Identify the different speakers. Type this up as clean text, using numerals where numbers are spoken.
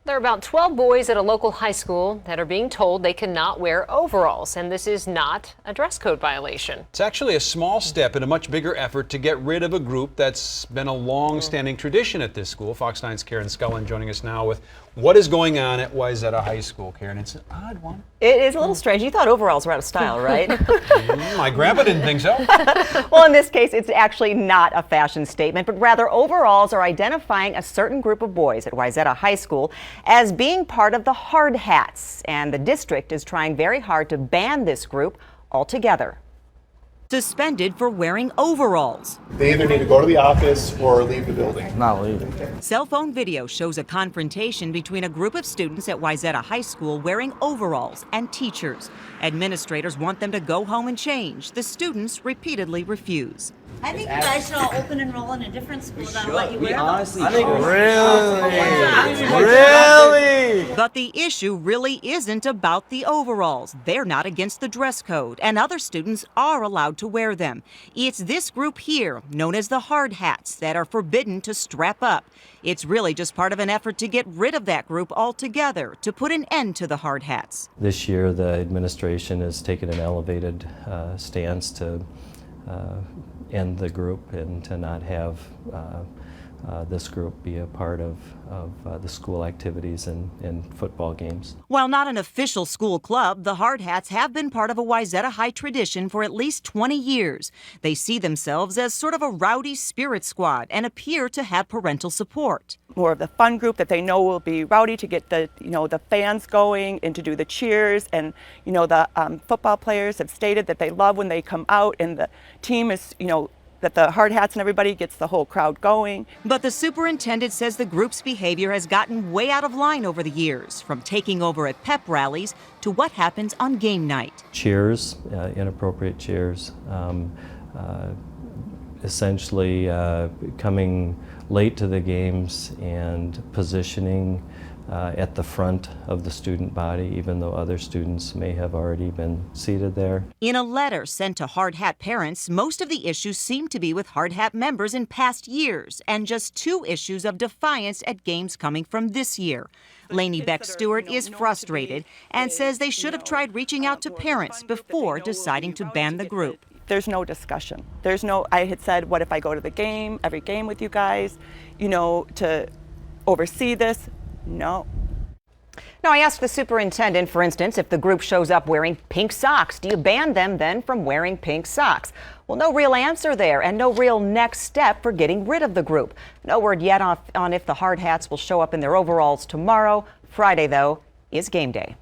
Speaker 1: There are about 12 boys at a local high school that are being told they cannot wear overalls, and this is not a dress code violation.
Speaker 2: It's actually a small step in a much bigger effort to get rid of a group that's been a long-standing tradition at this school. Fox 9's Karen Scullen joining us now with what is going on at Wayzata High School. Karen, it's an odd one.
Speaker 3: It is a little strange. You thought overalls were out of style, right?
Speaker 2: My grandpa didn't think so.
Speaker 3: Well, in this case, it's actually not a fashion statement, but rather overalls are identifying a certain group of boys at Wayzata High School as being part of the hard hats, and the district is trying very hard to ban this group altogether.
Speaker 4: Suspended for wearing overalls.
Speaker 5: They either need to go to the office or leave the building.
Speaker 6: Not leaving.
Speaker 4: Cell phone video shows a confrontation between a group of students at Wayzata High School wearing overalls and teachers. Administrators want them to go home and change. The students repeatedly refuse.
Speaker 7: I think you guys should all open enroll in a different school than what you wear.
Speaker 6: Honestly,
Speaker 7: Really?
Speaker 4: But the issue really isn't about the overalls. They're not against the dress code, and other students are allowed to wear them. It's this group here, known as the hard hats, that are forbidden to strap up. It's really just part of an effort to get rid of that group altogether, to put an end to the hard hats.
Speaker 8: This year, the administration has taken an elevated stance to end the group and to not have this group be a part of the school activities and football games.
Speaker 4: While not an official school club, the Hard Hats have been part of a Wayzata High tradition for at least 20 years. They see themselves as sort of a rowdy spirit squad and appear to have parental support.
Speaker 3: More of the fun group that they know will be rowdy to get the, the fans going and to do the cheers. And, the football players have stated that they love when they come out and the team is, that the hard hats and everybody gets the whole crowd going.
Speaker 4: But the superintendent says the group's behavior has gotten way out of line over the years, from taking over at pep rallies to what happens on game night.
Speaker 8: Cheers, inappropriate cheers, essentially coming late to the games and positioning at the front of the student body, even though other students may have already been seated there.
Speaker 4: In a letter sent to Hard Hat parents, most of the issues seem to be with Hard Hat members in past years, and just 2 issues of defiance at games coming from this year. Lainey Beck Stewart is frustrated and says they should have tried reaching out to parents before deciding to ban the group.
Speaker 3: There's no discussion. I had said, what if I go to the game, every game with you guys, to oversee this? No. Now, I asked the superintendent, for instance, if the group shows up wearing pink socks, do you ban them then from wearing pink socks? Well, no real answer there and no real next step for getting rid of the group. No word yet on if the Hard Hats will show up in their overalls tomorrow. Friday, though, is game day.